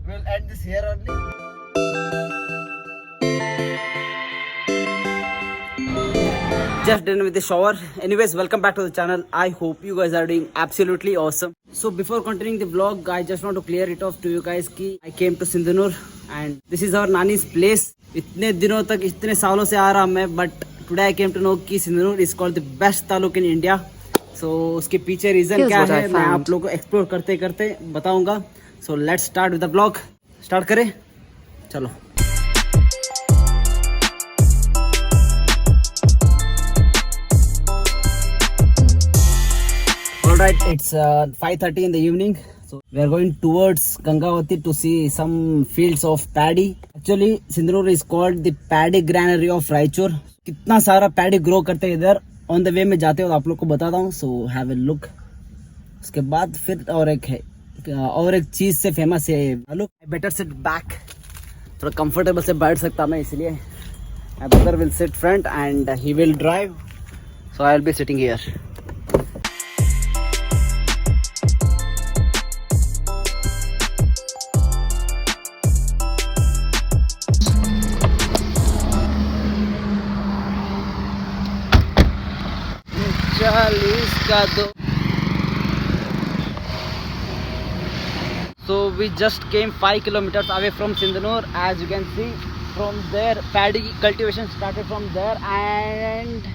We'll end this here only. Just done with the shower. Anyways, welcome back to the channel. I hope you guys are doing absolutely awesome. So before continuing the vlog, I just want to clear it off to you guys कि I came to Sindhanur and this is our Nani's place. इतने दिनों तक इतने सालों से आ रहा मैं, but today I came to know कि Sindhanur is called the best taluk in India. So उसके पीछे रीजन क्या है मैं आप लोगों को एक्सप्लोर करते करते बताऊंगा. So let's start with the vlog. Start करें? चलो. Alright, it's 5:30 in the evening. So we are going towards Gangavati to see some fields of paddy. Actually, Sindhanur is called the paddy granary of Raichur. कितना सारा paddy grow करते हैं इधर. On the way में जाते हो आप लोग को बताता हूँ. So have a look. उसके बाद फिर और एक चीज से फेमस है. Look, I better sit back. थोड़ा comfortable से बैठ सकता मैं इसलिए. My brother will sit front and he will drive. So I will be sitting here. So we just came 5 kilometers away from Sindhanur. As you can see from there, paddy cultivation started from there and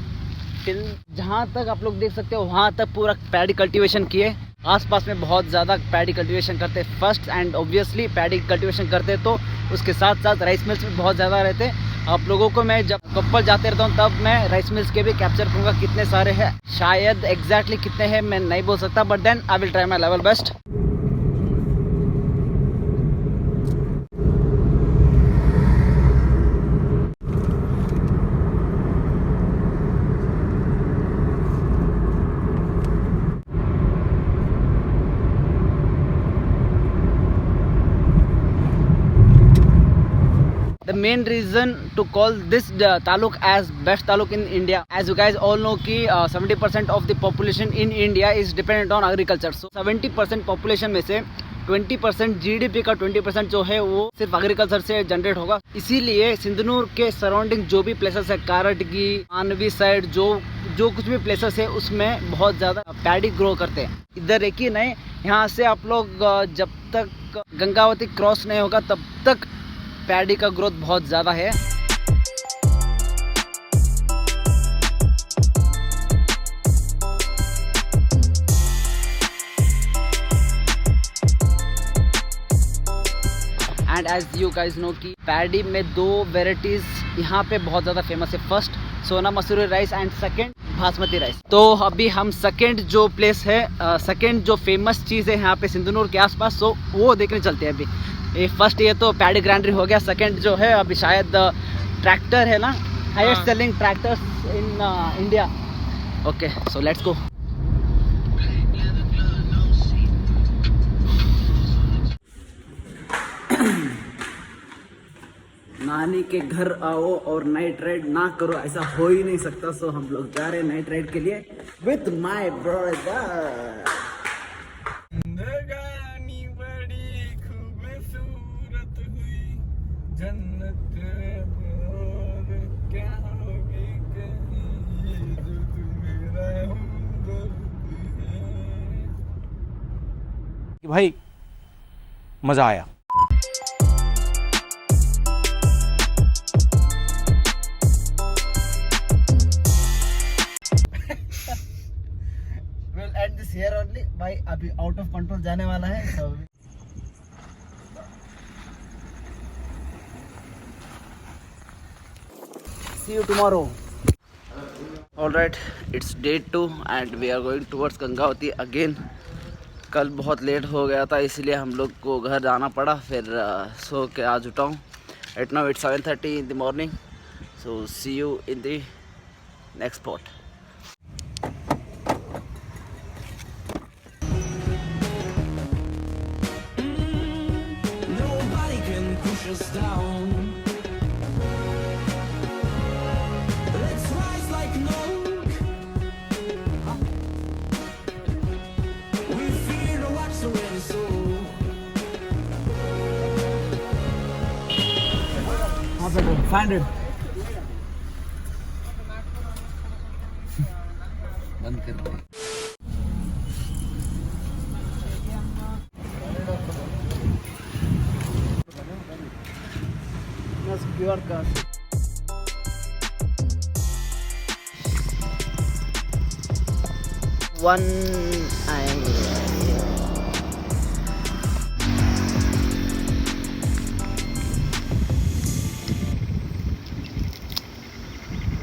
till जहाँ तक आप लोग देख सकते हो वहाँ तक पूरा पैडी कल्टीवेशन किए. आसपास में बहुत ज़्यादा पैडी कल्टीवेशन करते first and obviously paddy cultivation करते तो उसके साथ साथ राइस मिल्स भी बहुत ज़्यादा रहते. आप लोगों को मैं जब कपल जाते रहता हूँ तब मैं राइस मिल्स के भी कैप्चर करूँगा कितने सारे हैं. शायद एग्जैक्टली कितने हैं मैं नहीं बोल सकता but then I will try my level best. The main reason to call this taluk as best taluk in India, as you guys all know कि 70% of the population in India is dependent on agriculture. So 70% population में से 20% GDP का 20% जो है वो सिर्फ agriculture से generate होगा. इसीलिए सिंधनूर के सराउंडिंग जो भी प्लेसेस है कारटगी मानवी साइड जो कुछ भी प्लेसेस है उसमें बहुत ज़्यादा पैडी ग्रो करते हैं. इधर एक ही नहीं, यहाँ से आप लोग जब तक गंगावती क्रॉस नहीं होगा तब तक पैडी का ग्रोथ बहुत ज़्यादा है. And as you guys know कि पैडी में दो वेराइटीज़ यहाँ पे बहुत ज़्यादा फेमस है. फर्स्ट सोना Mussoorie rice and second basmati rice. तो अभी हम सेकंड जो प्लेस है सेकंड जो फेमस चीज़ है यहाँ पे सिंधनूर के आसपास सो वो देखने चलते हैं. अभी ये फर्स्ट ये तो पैडी ग्राइंडरी हो गया. सेकंड जो है अभी शायद ट्रैक्टर है ना, highest selling tractors in India. Okay so let's go. नानी के घर आओ और नाइट राइड ना करो, ऐसा हो ही नहीं सकता. सो हम लोग जा रहे हैं नाइट राइड के लिए विथ माय ब्रदर. भाई मजा आया. We'll end this here only. भाई अभी आउट ऑफ कंट्रोल जाने वाला है. So see you tomorrow. Alright, it's day 2 and we are going towards Gangavati again. कल बहुत लेट हो गया था इसलिए हम लोग को घर जाना पड़ा. फिर सो के आज उठा हूँ. Right now it's 7:30 in the morning. So see you in the next spot. Nobody can push us down. Let's rise like an oak. We fear no what's the wind so. Petrol 500 बंद कर दे QR card one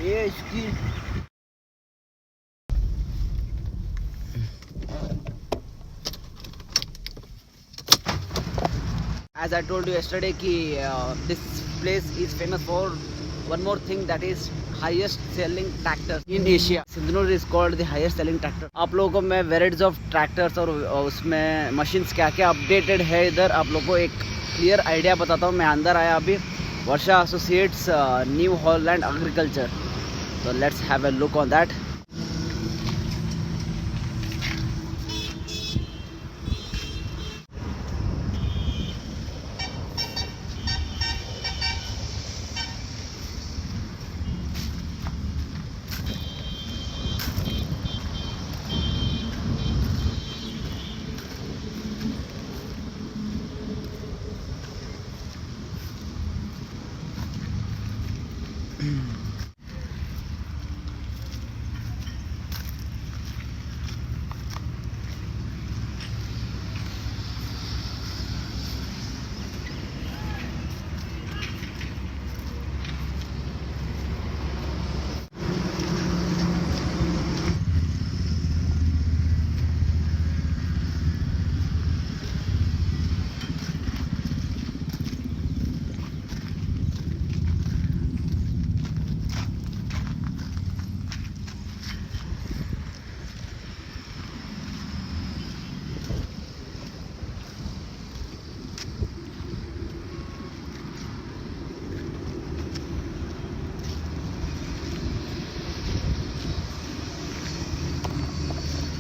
ये इसकी as I told you yesterday कि this place is famous for one more thing, that is highest selling tractor in Asia. Sindhunur is called the highest selling tractor. आप लोगों को मैं varieties of tractors और उसमें machines क्या क्या updated है इधर आप लोगों को एक clear idea बताता हूँ. मैं अंदर आया अभी Varsha associates New Holland agriculture. So let's have a look on that.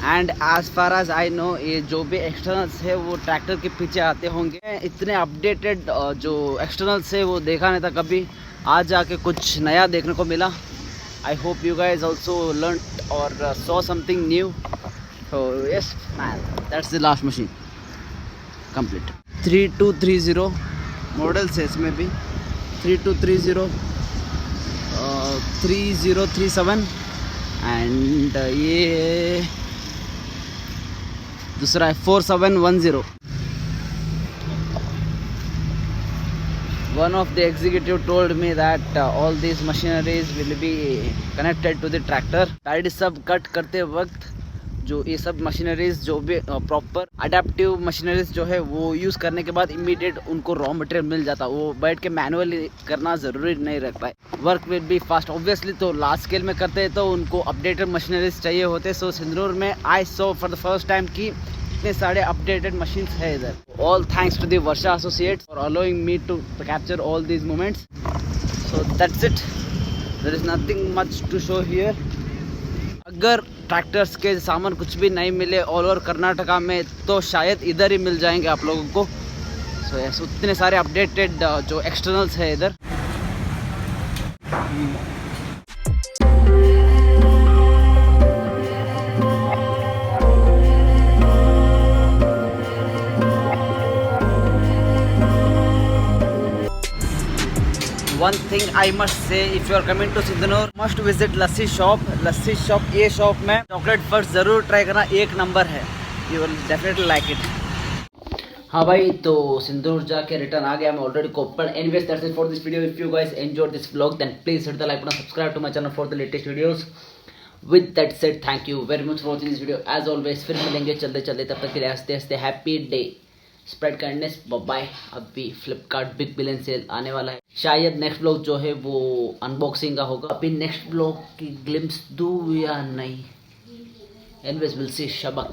And as far as I know ये जो भी एक्सटर्नल्स है वो ट्रैक्टर के पीछे आते होंगे. इतने अपडेटेड जो एक्सटर्नल्स है वो देखा नहीं था कभी. आज जाके कुछ नया देखने को मिला. I hope you guys also learn और saw something new. Yes man, that's the last machine complete. 3230 models है इसमें भी. 3230 3037 एंड ये दूसरा है 4710. One of the executive told me that all these machineries will be connected to the tractor. Tired सब cut करते वक्त जो ये सब मशीनरीज जो भी प्रॉपर अडेप्टिव मशीनरीज जो है वो यूज़ करने के बाद इमीडिएट उनको रॉ मटेरियल मिल जाता. वो बैठ के मैनुअली करना ज़रूरी नहीं रहता है. Work will be fast obviously. तो लार्ज स्केल में करते हैं तो उनको अपडेटेड मशीनरीज चाहिए होते. सो सिंदूर में I saw for the first time कि इतने सारे अपडेटेड मशीन्स है इधर. All thanks to the Varsha associates for allowing me to capture all these moments. So that's it. There is nothing much to show here. अगर tractors के सामान कुछ भी नहीं मिले ऑल ओवर कर्नाटका में तो शायद इधर ही मिल जाएंगे आप लोगों को. सो यस, उतने सारे अपडेटेड जो एक्सटर्नल्स है इधर. One thing I must say, if you are coming to Sindhunur, must visit lassi shop. Lassi shop ये शॉप में चॉकलेट फर्स्ट ज़रूर ट्राई करना. एक नंबर है. You will definitely like it. हाँ भाई, तो सिंदूर जाके रिटर्न आ गया. मैं already Koppal. Anyways that's it for this video. If you guys enjoyed this vlog then please hit the like button, subscribe to my channel for the latest videos. With that said, thank you very much for watching this video. As always फिर मिलेंगे चलते चलते. तब तक के लिए हंसते हंसते happy day. Spread kindness. Bye. अभी फ्लिपकार्ट बिग बिलियन सेल आने वाला है. शायद नेक्स्ट ब्लॉग जो है वो अनबॉक्सिंग का होगा. अभी नेक्स्ट ब्लॉग की ग्लिम्स दूँ या नहीं, एनीवेज विल सी. शबा